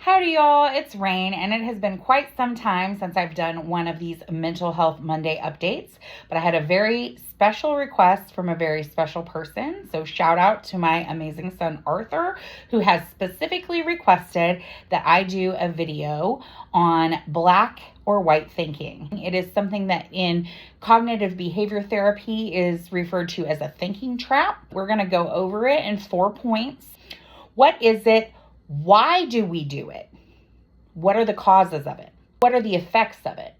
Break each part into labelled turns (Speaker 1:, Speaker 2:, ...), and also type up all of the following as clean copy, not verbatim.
Speaker 1: Howdy y'all, it's Rain, and it has been quite some time since I've done one of these Mental Health Monday updates, but I had a very special request from a very special person, so shout out to my amazing son Arthur, who has specifically requested that I do a video on black or white thinking. It is something that in cognitive behavior therapy is referred to as a thinking trap. We're going to go over it in 4 points. What is it? Why do we do it? What are the causes of it? What are the effects of it?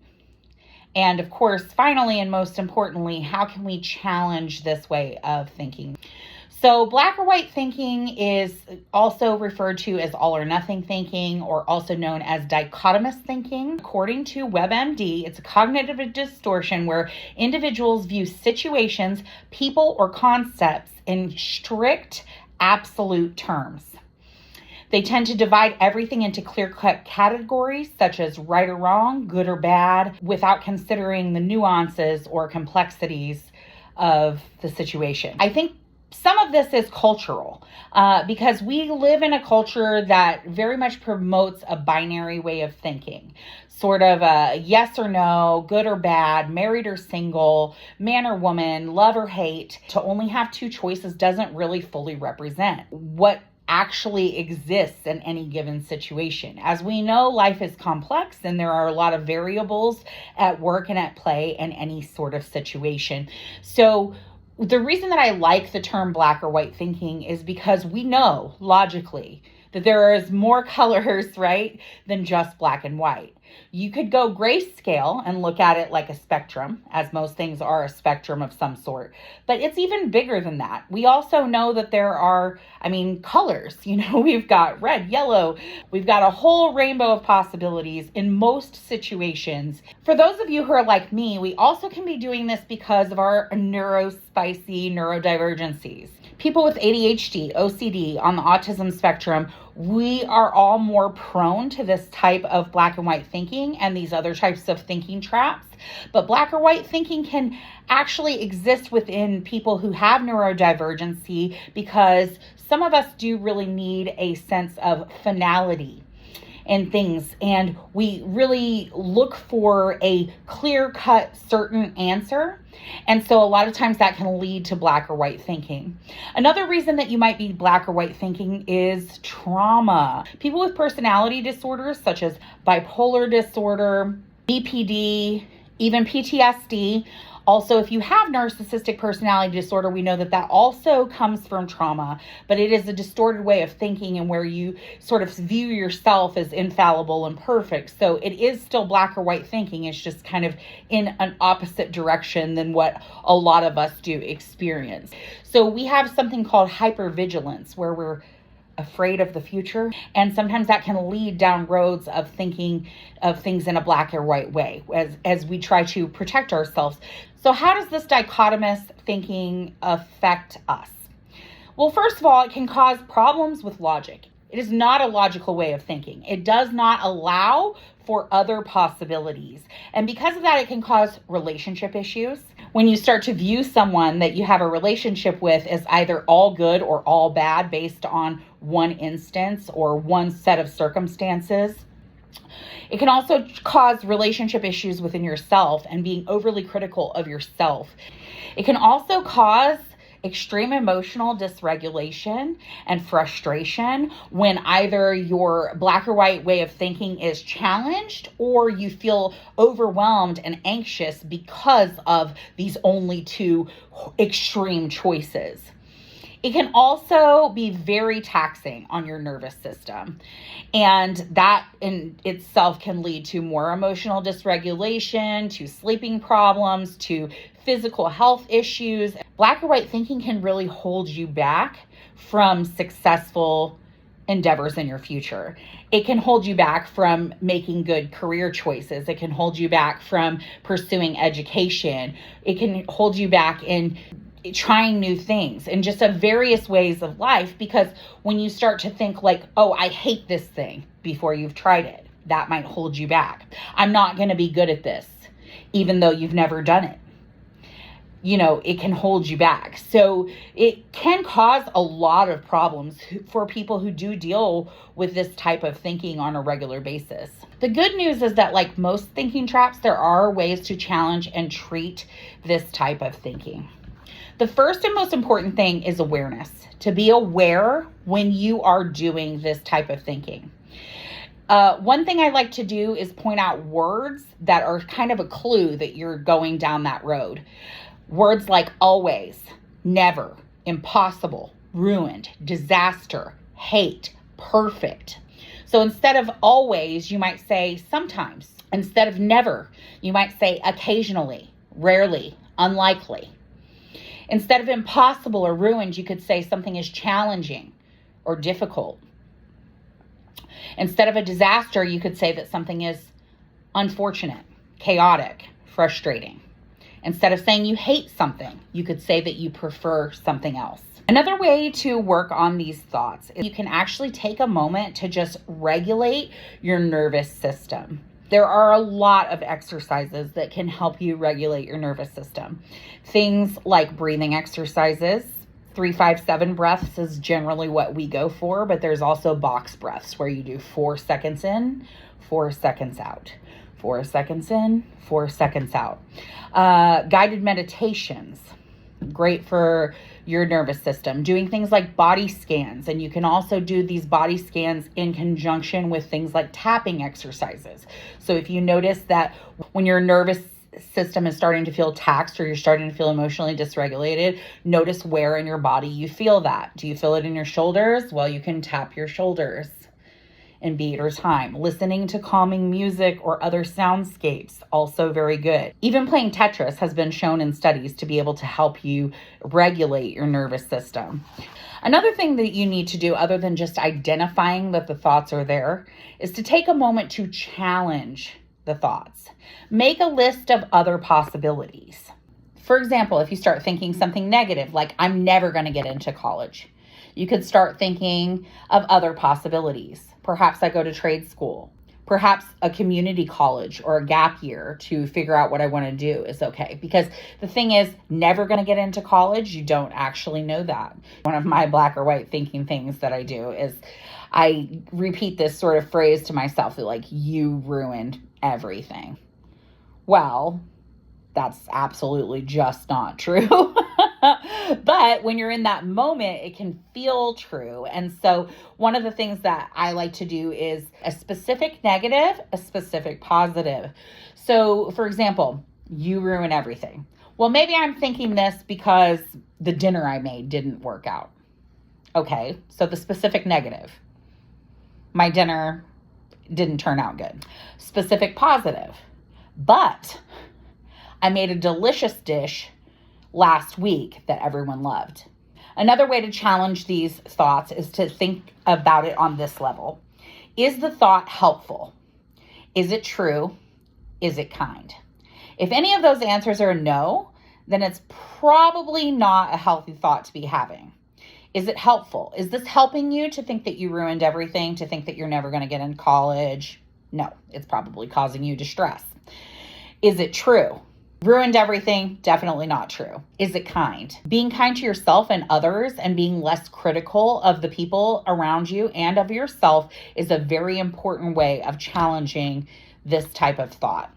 Speaker 1: And of course, finally, and most importantly, how can we challenge this way of thinking? So black or white thinking is also referred to as all or nothing thinking, or also known as dichotomist thinking. According to WebMD, it's a cognitive distortion where individuals view situations, people, or concepts in strict, absolute terms. They tend to divide everything into clear-cut categories such as right or wrong, good or bad, without considering the nuances or complexities of the situation. I think some of this is cultural because we live in a culture that very much promotes a binary way of thinking. Sort of a yes or no, good or bad, married or single, man or woman, love or hate. To only have two choices doesn't really fully represent what actually exists in any given situation. As we know, life is complex and there are a lot of variables at work and at play in any sort of situation. So the reason that I like the term black or white thinking is because we know logically that there is more colors, right, than just black and white. You could go grayscale and look at it like a spectrum, as most things are a spectrum of some sort, but it's even bigger than that. We also know that there are, colors, we've got red, yellow, we've got a whole rainbow of possibilities in most situations. For those of you who are like me, we also can be doing this because of our neurodivergencies. People with ADHD, OCD, on the autism spectrum, we are all more prone to this type of black and white thinking and these other types of thinking traps. But black or white thinking can actually exist within people who have neurodivergency because some of us do really need a sense of finality in things, and we really look for a clear-cut, certain answer. And so a lot of times that can lead to black or white thinking. Another reason that you might be black or white thinking is trauma. People with personality disorders such as bipolar disorder, BPD, even PTSD. Also, if you have narcissistic personality disorder, we know that that also comes from trauma, but it is a distorted way of thinking and where you sort of view yourself as infallible and perfect. So it is still black or white thinking. It's just kind of in an opposite direction than what a lot of us do experience. So we have something called hypervigilance, where we're afraid of the future, and sometimes that can lead down roads of thinking of things in a black or white way as we try to protect ourselves. So how does this dichotomous thinking affect us? Well, first of all, it can cause problems with logic. It is not a logical way of thinking. It does not allow for other possibilities. And because of that, it can cause relationship issues. When you start to view someone that you have a relationship with as either all good or all bad based on one instance or one set of circumstances. It can also cause relationship issues within yourself and being overly critical of yourself. It can also cause extreme emotional dysregulation and frustration when either your black or white way of thinking is challenged or you feel overwhelmed and anxious because of these only two extreme choices. It can also be very taxing on your nervous system, and that in itself can lead to more emotional dysregulation, to sleeping problems, to physical health issues. Black or white thinking can really hold you back from successful endeavors in your future. It can hold you back from making good career choices. It can hold you back from pursuing education. It can hold you back in trying new things in just a various ways of life, because when you start to think like, oh, I hate this thing before you've tried it, that might hold you back. I'm not going to be good at this, even though you've never done it. it can hold you back. So it can cause a lot of problems for people who do deal with this type of thinking on a regular basis. The good news is that, like most thinking traps, there are ways to challenge and treat this type of thinking. The first and most important thing is awareness, to be aware when you are doing this type of thinking. One thing I like to do is point out words that are kind of a clue that you're going down that road. Words like always, never, impossible, ruined, disaster, hate, perfect. So instead of always, you might say sometimes. Instead of never, you might say occasionally, rarely, unlikely. Instead of impossible or ruined, you could say something is challenging or difficult. Instead of a disaster, you could say that something is unfortunate, chaotic, frustrating. Instead of saying you hate something, you could say that you prefer something else. Another way to work on these thoughts is you can actually take a moment to just regulate your nervous system. There are a lot of exercises that can help you regulate your nervous system. Things like breathing exercises. 3-5-7 breaths is generally what we go for, but there's also box breaths where you do 4 seconds in, 4 seconds out. 4 seconds in, 4 seconds out. Guided meditations, great for your nervous system. Doing things like body scans, and you can also do these body scans in conjunction with things like tapping exercises. So if you notice that when your nervous system is starting to feel taxed or you're starting to feel emotionally dysregulated, notice where in your body you feel that. Do you feel it in your shoulders? Well, you can tap your shoulders and beat or time. Listening to calming music or other soundscapes, also very good. Even playing Tetris has been shown in studies to be able to help you regulate your nervous system. Another thing that you need to do, other than just identifying that the thoughts are there, is to take a moment to challenge the thoughts. Make a list of other possibilities. For example, if you start thinking something negative, like I'm never going to get into college, you could start thinking of other possibilities. Perhaps I go to trade school. Perhaps a community college or a gap year to figure out what I want to do is okay. Because the thing is, never going to get into college, you don't actually know that. One of my black or white thinking things that I do is I repeat this sort of phrase to myself that, like, you ruined everything. Well, that's absolutely just not true. But when you're in that moment, it can feel true. And so one of the things that I like to do is a specific negative, a specific positive. So for example, you ruin everything. Well, maybe I'm thinking this because the dinner I made didn't work out. Okay, so the specific negative, my dinner didn't turn out good. Specific positive, but I made a delicious dish last week that everyone loved. Another way to challenge these thoughts is to think about it on this level. Is the thought helpful? Is it true? Is it kind? If any of those answers are no, then it's probably not a healthy thought to be having. Is it helpful? Is this helping you to think that you ruined everything, to think that you're never going to get in college? No, it's probably causing you distress. Is it true? Ruined everything, definitely not true. Is it kind? Being kind to yourself and others and being less critical of the people around you and of yourself is a very important way of challenging this type of thought.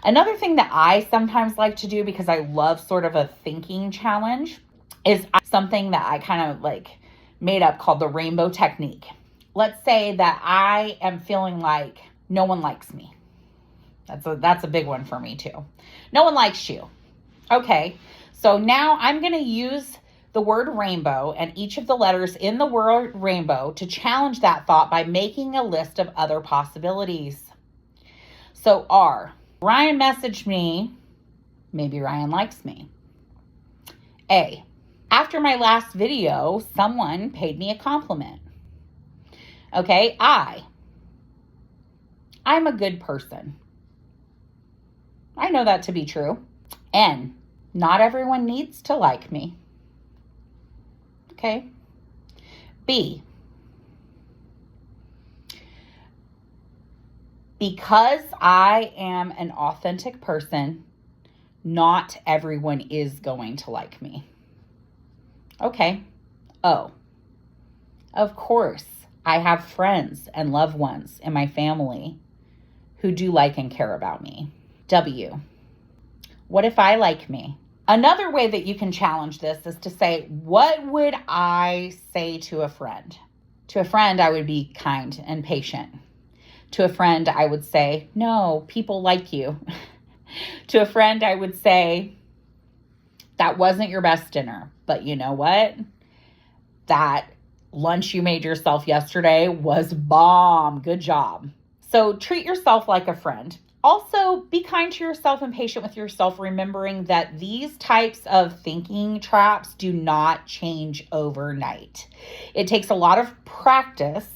Speaker 1: Another thing that I sometimes like to do, because I love sort of a thinking challenge, is something that I kind of like made up called the rainbow technique. Let's say that I am feeling like no one likes me. That's a big one for me too. No one likes you. Okay, so now I'm going to use the word rainbow and each of the letters in the word rainbow to challenge that thought by making a list of other possibilities. So R, Ryan messaged me. Maybe Ryan likes me. A, after my last video, someone paid me a compliment. Okay, I'm a good person. I know that to be true. N, not everyone needs to like me. Okay. B, because I am an authentic person, Not everyone is going to like me. Okay. Oh, of course, I have friends and loved ones in my family who do like and care about me. W, what if I like me? Another way that you can challenge this is to say, what would I say to a friend? To a friend, I would be kind and patient. To a friend, I would say, no, people like you. To a friend, I would say, that wasn't your best dinner, but you know what? That lunch you made yourself yesterday was bomb. Good job. So treat yourself like a friend. Also, be kind to yourself and patient with yourself, remembering that these types of thinking traps do not change overnight. It takes a lot of practice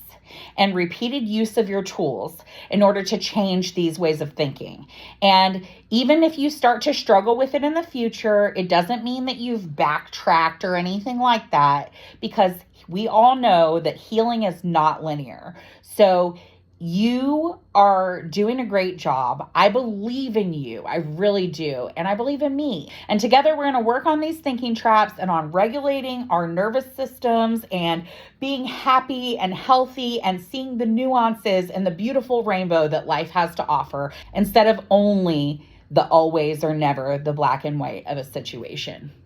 Speaker 1: and repeated use of your tools in order to change these ways of thinking. And even if you start to struggle with it in the future, it doesn't mean that you've backtracked or anything like that, because we all know that healing is not linear. So you are doing a great job. I believe in you. I really do. And I believe in me. And together we're going to work on these thinking traps and on regulating our nervous systems and being happy and healthy and seeing the nuances and the beautiful rainbow that life has to offer, instead of only the always or never, the black and white of a situation.